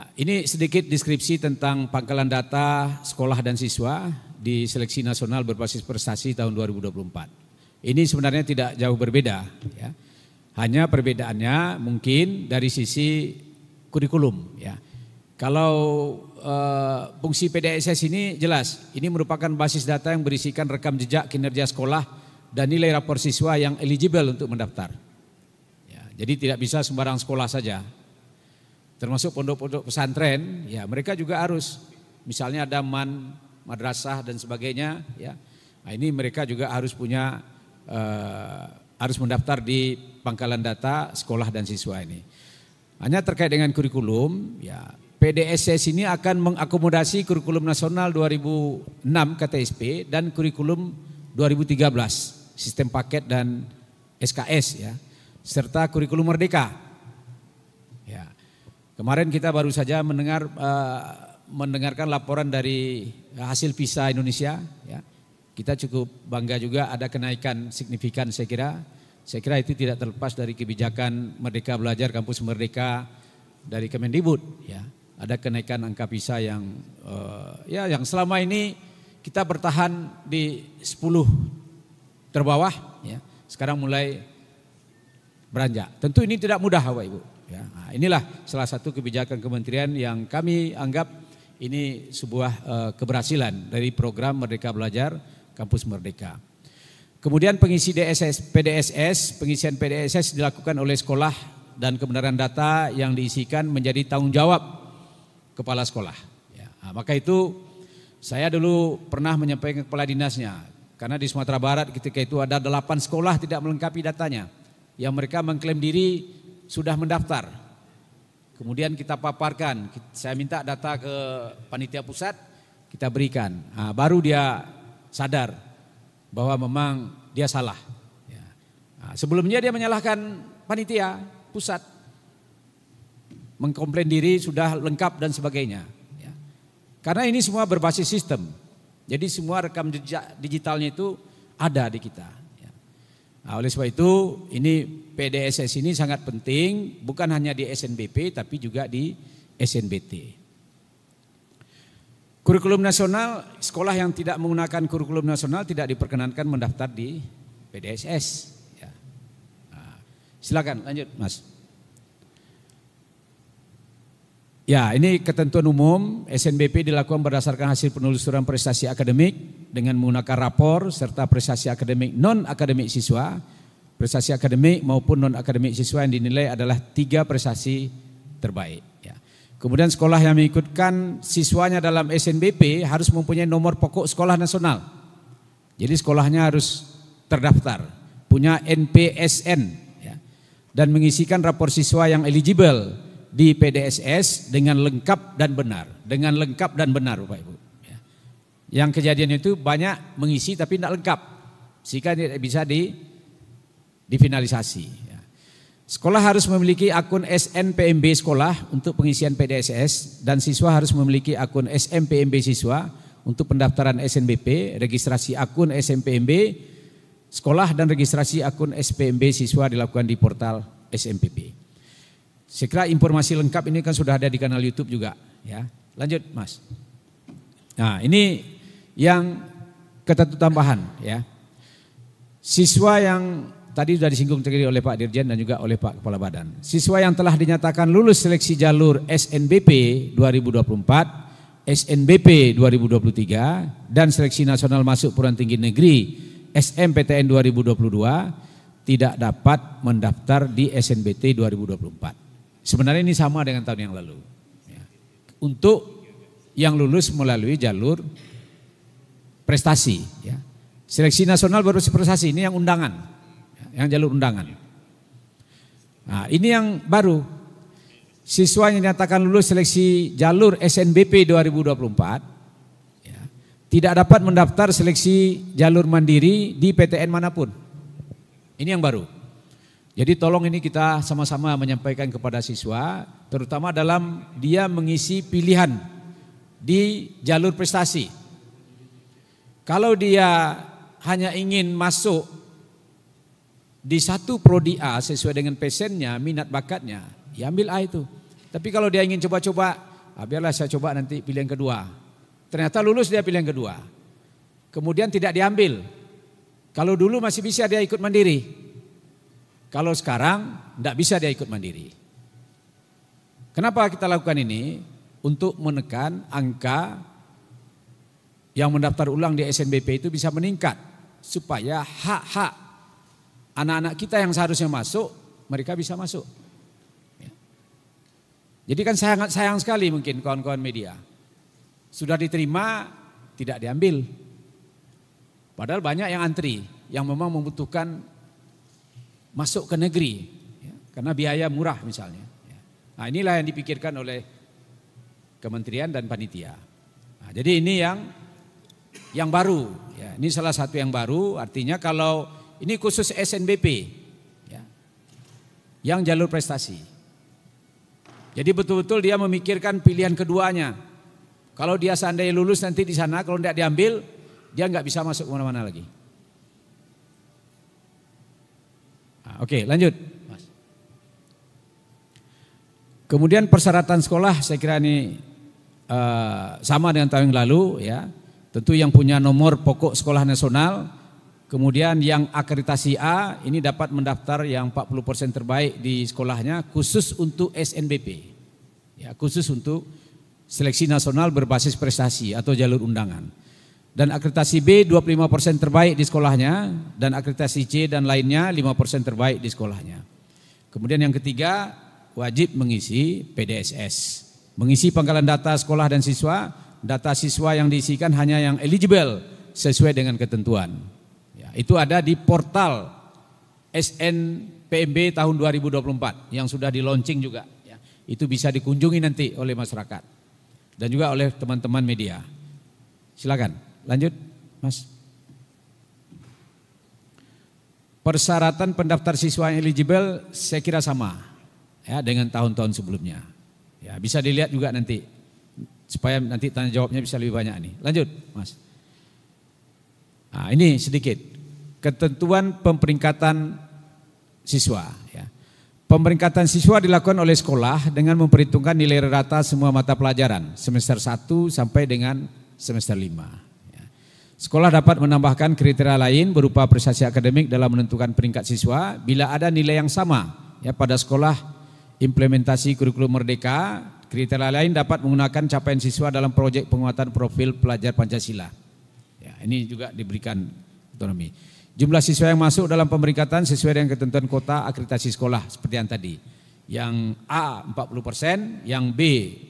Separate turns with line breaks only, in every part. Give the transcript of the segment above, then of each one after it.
Ya, ini sedikit deskripsi tentang pangkalan data sekolah dan siswa di seleksi nasional berbasis prestasi tahun 2024. Ini sebenarnya tidak jauh berbeda, ya. Hanya perbedaannya mungkin dari sisi kurikulum, ya. Kalau fungsi PDSS ini jelas, ini merupakan basis data yang berisikan rekam jejak kinerja sekolah dan nilai rapor siswa yang eligible untuk mendaftar. Ya, jadi tidak bisa sembarang sekolah saja. Termasuk pondok-pondok pesantren, ya mereka juga harus, misalnya ada madrasah dan sebagainya, ya. Nah, ini mereka juga harus punya, harus mendaftar di pangkalan data sekolah dan siswa ini. Hanya terkait dengan kurikulum, ya PDSS ini akan mengakomodasi kurikulum nasional 2006 KTSP dan kurikulum 2013 sistem paket dan SKS, ya, serta kurikulum merdeka. Kemarin kita baru saja mendengarkan laporan dari hasil PISA Indonesia. Ya. Kita cukup bangga juga ada kenaikan signifikan saya kira. Saya kira itu tidak terlepas dari kebijakan Merdeka Belajar Kampus Merdeka dari Kemendikbud. Ya. Ada kenaikan angka PISA yang yang selama ini kita bertahan di 10 terbawah. Ya. Sekarang mulai beranjak. Tentu ini tidak mudah Bapak Ibu. Ya, nah inilah salah satu kebijakan kementerian yang kami anggap ini sebuah keberhasilan dari program Merdeka Belajar Kampus Merdeka. Kemudian pengisian PDSS dilakukan oleh sekolah dan kebenaran data yang diisikan menjadi tanggung jawab kepala sekolah. Ya, nah, maka itu saya dulu pernah menyampaikan ke kepala dinasnya, karena di Sumatera Barat ketika itu ada 8 sekolah tidak melengkapi datanya, yang mereka mengklaim diri sudah mendaftar. Kemudian kita paparkan, saya minta data ke panitia pusat, kita berikan. Nah, baru dia sadar bahwa memang dia salah. Ya. Nah, sebelumnya dia menyalahkan panitia pusat, mengkomplain diri sudah lengkap dan sebagainya. Ya. Karena ini semua berbasis sistem, jadi semua rekam jejak digitalnya itu ada di kita. Nah, oleh sebab itu ini PDSS ini sangat penting, bukan hanya di SNBP tapi juga di SNBT. Kurikulum nasional, sekolah yang tidak menggunakan kurikulum nasional tidak diperkenankan mendaftar di PDSS. Ya. Nah, silakan lanjut Mas. Ya, ini ketentuan umum SNBP dilakukan berdasarkan hasil penelusuran prestasi akademik dengan menggunakan rapor serta prestasi akademik non-akademik siswa. Prestasi akademik maupun non-akademik siswa yang dinilai adalah 3 prestasi terbaik. Ya. Kemudian sekolah yang mengikutkan siswanya dalam SNBP harus mempunyai nomor pokok sekolah nasional. Jadi sekolahnya harus terdaftar, punya NPSN, ya, dan mengisikan rapor siswa yang eligible di PDSS dengan lengkap dan benar. Dengan lengkap dan benar Bapak Ibu. Ya. Yang kejadian itu banyak mengisi tapi tidak lengkap, sehingga tidak bisa difinalisasi. Ya. Sekolah harus memiliki akun SNPMB sekolah untuk pengisian PDSS dan siswa harus memiliki akun SMPMB siswa untuk pendaftaran SNBP, registrasi akun SMPMB sekolah dan registrasi akun SPMB siswa dilakukan di portal SMPP. Saya kira informasi lengkap ini kan sudah ada di kanal YouTube juga, ya. Lanjut Mas. Nah, ini yang ketentuan tambahan, ya. Siswa yang tadi sudah disinggung tadi oleh Pak Dirjen dan juga oleh Pak Kepala Badan. Siswa yang telah dinyatakan lulus seleksi jalur SNBP 2024, SNBP 2023 dan seleksi nasional masuk perguruan tinggi negeri SMPTN 2022 tidak dapat mendaftar di SNBT 2024. Sebenarnya ini sama dengan tahun yang lalu. Ya. Untuk yang lulus melalui jalur prestasi. Ya. Seleksi nasional berbasis prestasi ini yang undangan, ya, yang jalur undangan. Nah, ini yang baru. Siswa yang dinyatakan lulus seleksi jalur SNBP 2024 ya, tidak dapat mendaftar seleksi jalur mandiri di PTN manapun. Ini yang baru. Jadi tolong ini kita sama-sama menyampaikan kepada siswa, terutama dalam dia mengisi pilihan di jalur prestasi. Kalau dia hanya ingin masuk di satu prodi A sesuai dengan passionnya, minat bakatnya, ya ambil A itu. Tapi kalau dia ingin coba-coba biarlah saya coba nanti pilih yang kedua. Ternyata lulus dia pilih yang kedua. Kemudian tidak diambil. Kalau dulu masih bisa dia ikut mandiri. Kalau sekarang tidak bisa dia ikut mandiri. Kenapa kita lakukan ini? Untuk menekan angka yang mendaftar ulang di SNBP itu bisa meningkat. Supaya hak-hak anak-anak kita yang seharusnya masuk, mereka bisa masuk. Jadi kan sangat sayang sekali mungkin kawan-kawan media. Sudah diterima, tidak diambil. Padahal banyak yang antri, yang memang membutuhkan masuk ke negeri. Karena biaya murah misalnya. Nah inilah yang dipikirkan oleh kementerian dan panitia. Nah, jadi ini yang baru. Ya, ini salah satu yang baru, artinya kalau ini khusus SNBP. Ya, yang jalur prestasi. Jadi betul-betul dia memikirkan pilihan keduanya. Kalau dia seandainya lulus nanti di sana, kalau tidak diambil, dia nggak bisa masuk kemana-mana lagi. Nah, oke, lanjut. Mas. Kemudian persyaratan sekolah, saya kira ini sama dengan tahun yang lalu, ya. Tentu yang punya nomor pokok sekolah nasional, kemudian yang akreditasi A ini dapat mendaftar yang 40% terbaik di sekolahnya khusus untuk SNBP. Ya, khusus untuk seleksi nasional berbasis prestasi atau jalur undangan. Dan akreditasi B 25% terbaik di sekolahnya dan akreditasi C dan lainnya 5% terbaik di sekolahnya. Kemudian yang ketiga wajib mengisi PDSS. Mengisi pangkalan data sekolah dan siswa, data siswa yang diisikan hanya yang eligible sesuai dengan ketentuan. Ya, itu ada di portal SNPMB tahun 2024 yang sudah di launching juga. Ya, itu bisa dikunjungi nanti oleh masyarakat dan juga oleh teman-teman media. Silakan, lanjut, Mas. Persyaratan pendaftar siswa yang eligible saya kira sama ya dengan tahun-tahun sebelumnya. Ya, bisa dilihat juga nanti supaya nanti tanya jawabnya bisa lebih banyak nih. Lanjut, Mas. Nah, ini sedikit ketentuan pemeringkatan siswa. Ya. Pemeringkatan siswa dilakukan oleh sekolah dengan memperhitungkan nilai rata semua mata pelajaran semester 1 sampai dengan semester 5. Ya. Sekolah dapat menambahkan kriteria lain berupa prestasi akademik dalam menentukan peringkat siswa bila ada nilai yang sama ya pada sekolah implementasi kurikulum merdeka. Kriteria lain dapat menggunakan capaian siswa dalam proyek penguatan profil pelajar Pancasila. Ya, ini juga diberikan otonomi. Jumlah siswa yang masuk dalam pemeringkatan sesuai dengan ketentuan kota akreditasi sekolah seperti yang tadi. Yang A 40%, yang B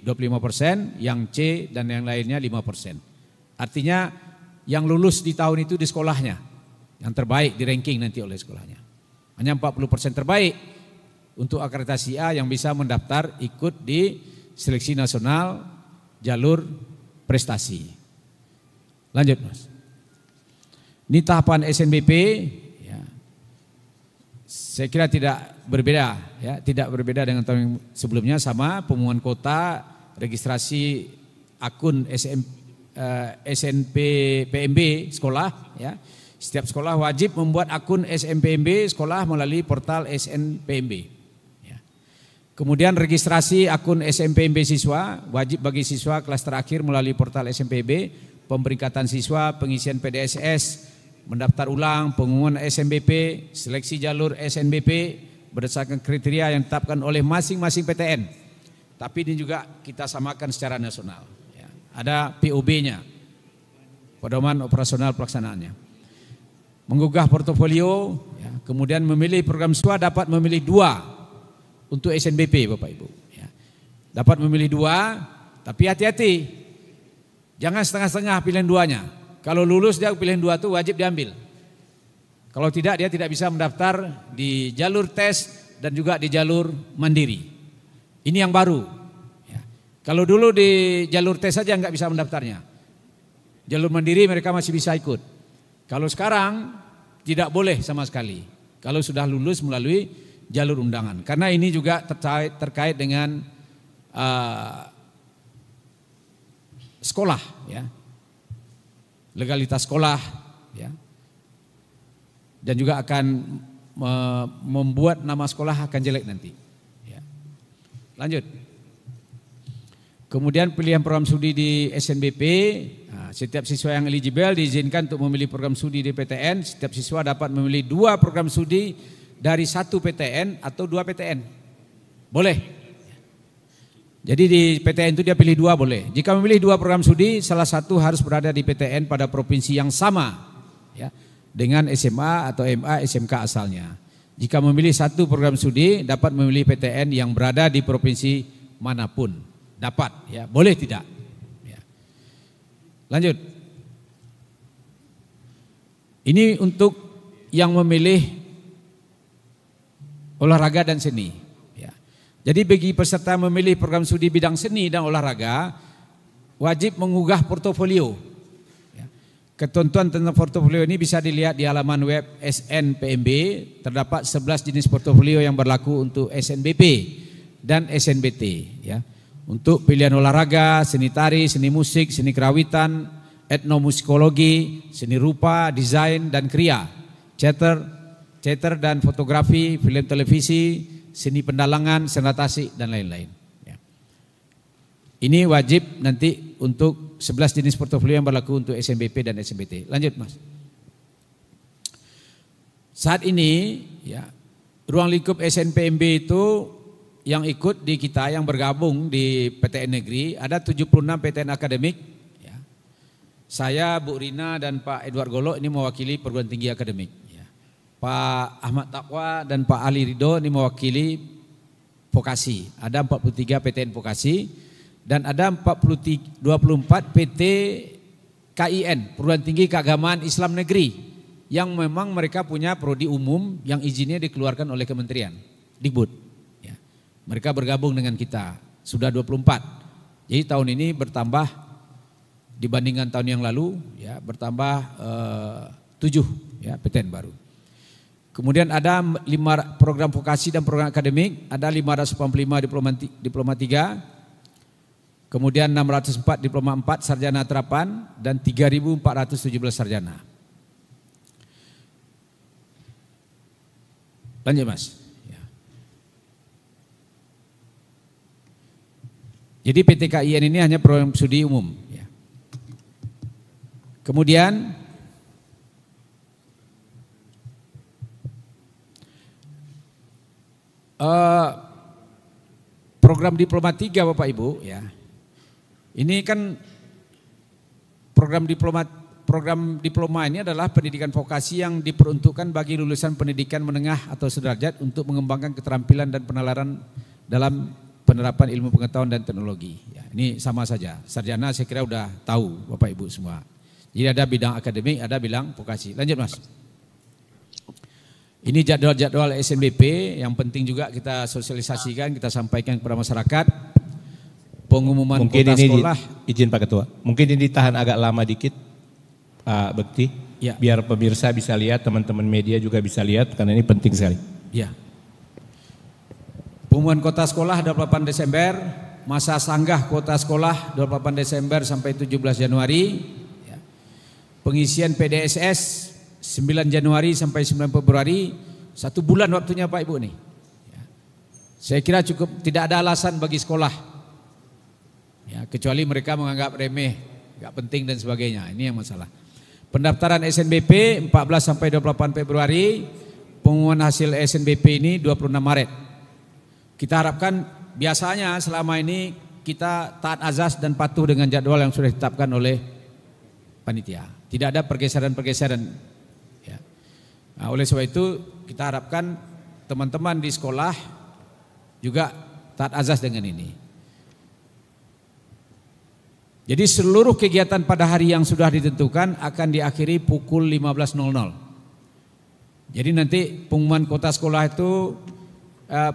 25%, yang C dan yang lainnya 5%. Artinya yang lulus di tahun itu di sekolahnya, yang terbaik di ranking nanti oleh sekolahnya. Hanya 40% terbaik untuk akreditasi A yang bisa mendaftar ikut di seleksi nasional jalur prestasi. Lanjut, Mas. Ini tahapan SNBP, ya. Saya kira tidak berbeda, ya, tidak berbeda dengan tahun sebelumnya, sama pengumuman kota, registrasi akun SNPMB sekolah, ya. Setiap sekolah wajib membuat akun SNPMB sekolah melalui portal SNPMB. Kemudian registrasi akun SNPMB siswa, wajib bagi siswa kelas terakhir melalui portal SNPMB, pemeringkatan siswa, pengisian PDSS, mendaftar ulang, pengumuman SNBP, seleksi jalur SNBP berdasarkan kriteria yang ditetapkan oleh masing-masing PTN. Tapi ini juga kita samakan secara nasional. Ya, ada POB-nya, pedoman operasional pelaksanaannya. Menggugah portofolio, ya, kemudian memilih program siswa dapat memilih 2. Untuk SNBP Bapak Ibu. Ya. Dapat memilih 2, tapi hati-hati. Jangan setengah-setengah pilihan 2-nya. Kalau lulus dia pilihan 2 itu wajib diambil. Kalau tidak dia tidak bisa mendaftar di jalur tes dan juga di jalur mandiri. Ini yang baru. Ya. Kalau dulu di jalur tes saja nggak bisa mendaftarnya. Jalur mandiri mereka masih bisa ikut. Kalau sekarang tidak boleh sama sekali. Kalau sudah lulus melalui jalur undangan, karena ini juga terkait dengan sekolah, ya, legalitas sekolah, ya, dan juga akan membuat nama sekolah akan jelek nanti. Ya. Lanjut, Kemudian pilihan program studi di SNBP, setiap siswa yang eligible diizinkan untuk memilih program studi di PTN. Setiap siswa dapat memilih 2 program studi dari 1 PTN atau 2 PTN. Boleh. Jadi di PTN itu dia pilih 2 boleh. Jika memilih 2 program studi, salah satu harus berada di PTN pada provinsi yang sama ya, dengan SMA atau MA SMK asalnya. Jika memilih 1 program studi, dapat memilih PTN yang berada di provinsi manapun. Dapat, ya, boleh tidak. Ya. Lanjut. Ini untuk yang memilih olahraga dan seni. Ya. Jadi bagi peserta memilih program studi bidang seni dan olahraga, wajib mengunggah portofolio. Ya. Ketentuan tentang portofolio ini bisa dilihat di halaman web SNPMB. Terdapat 11 jenis portofolio yang berlaku untuk SNBP dan SNBT. Ya. Untuk pilihan olahraga, seni tari, seni musik, seni kerawitan, etnomusikologi, seni rupa, desain dan kriya, teater dan fotografi, film televisi, seni pendalangan, senatasi dan lain-lain. Ya. Ini wajib nanti untuk 11 jenis portofolio yang berlaku untuk SNBP dan SNBT. Lanjut Mas. Saat ini ya, ruang lingkup SNPMB itu yang ikut di kita, yang bergabung di PTN Negeri, ada 76 PTN akademik. Ya. Saya, Bu Rina dan Pak Edward Golo ini mewakili perguruan tinggi akademik. Ya. Pak Ahmad Taqwa dan Pak Ali Ridho ini mewakili vokasi. Ada 43 PTN vokasi dan ada 24 PT KIN, perguruan tinggi keagamaan Islam negeri, yang memang mereka punya prodi umum yang izinnya dikeluarkan oleh Kementerian Dikbud. Mereka bergabung dengan kita, sudah 24. Jadi tahun ini bertambah dibandingkan tahun yang lalu, ya, bertambah 7 ya, PTN baru. Kemudian ada 5 program vokasi dan program akademik, ada 585 diploma 3, kemudian 604 diploma 4 sarjana terapan, dan 3.417 sarjana. Lanjut Mas. Jadi PT KIN ini hanya program studi umum. Ya. Kemudian program diploma 3 Bapak Ibu ya. Ini kan program diploma ini adalah pendidikan vokasi yang diperuntukkan bagi lulusan pendidikan menengah atau sederajat untuk mengembangkan keterampilan dan penalaran dalam penerapan ilmu pengetahuan dan teknologi. Ya, ini sama saja. Sarjana saya kira udah tahu Bapak Ibu semua. Jadi ada bidang akademik, ada bidang vokasi. Lanjut Mas. Ini jadwal-jadwal SNBP yang penting juga kita sosialisasikan, kita sampaikan kepada masyarakat. Pengumuman
mungkin
kota
ini
sekolah.
Izin Pak Ketua. Mungkin ini ditahan agak lama dikit Pak Bekti. Ya. Biar pemirsa bisa lihat, teman-teman media juga bisa lihat karena ini penting sekali.
Ya. Pengumuman kota sekolah 28 Desember, masa sanggah kota sekolah 28 Desember sampai 17 Januari. Ya. Pengisian PDSS 9 Januari sampai 9 Februari, 1 bulan waktunya Pak Ibu nih. Ya. Saya kira cukup, tidak ada alasan bagi sekolah. Ya, kecuali mereka menganggap remeh, gak penting dan sebagainya. Ini yang masalah. Pendaftaran SNBP 14 sampai 28 Februari, pengumuman hasil SNBP ini 26 Maret. Kita harapkan biasanya selama ini kita taat azas dan patuh dengan jadwal yang sudah ditetapkan oleh panitia. Tidak ada pergeseran-pergeseran. Ya. Nah, oleh sebab itu kita harapkan teman-teman di sekolah juga taat azas dengan ini. Jadi seluruh kegiatan pada hari yang sudah ditentukan akan diakhiri pukul 15.00. Jadi nanti pengumuman kota sekolah itu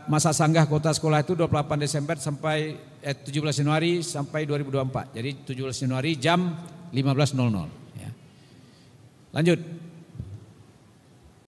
masa sanggah kota sekolah itu 28 Desember sampai 17 Januari sampai 2024. Jadi 17 Januari jam 15.00 ya. Lanjut.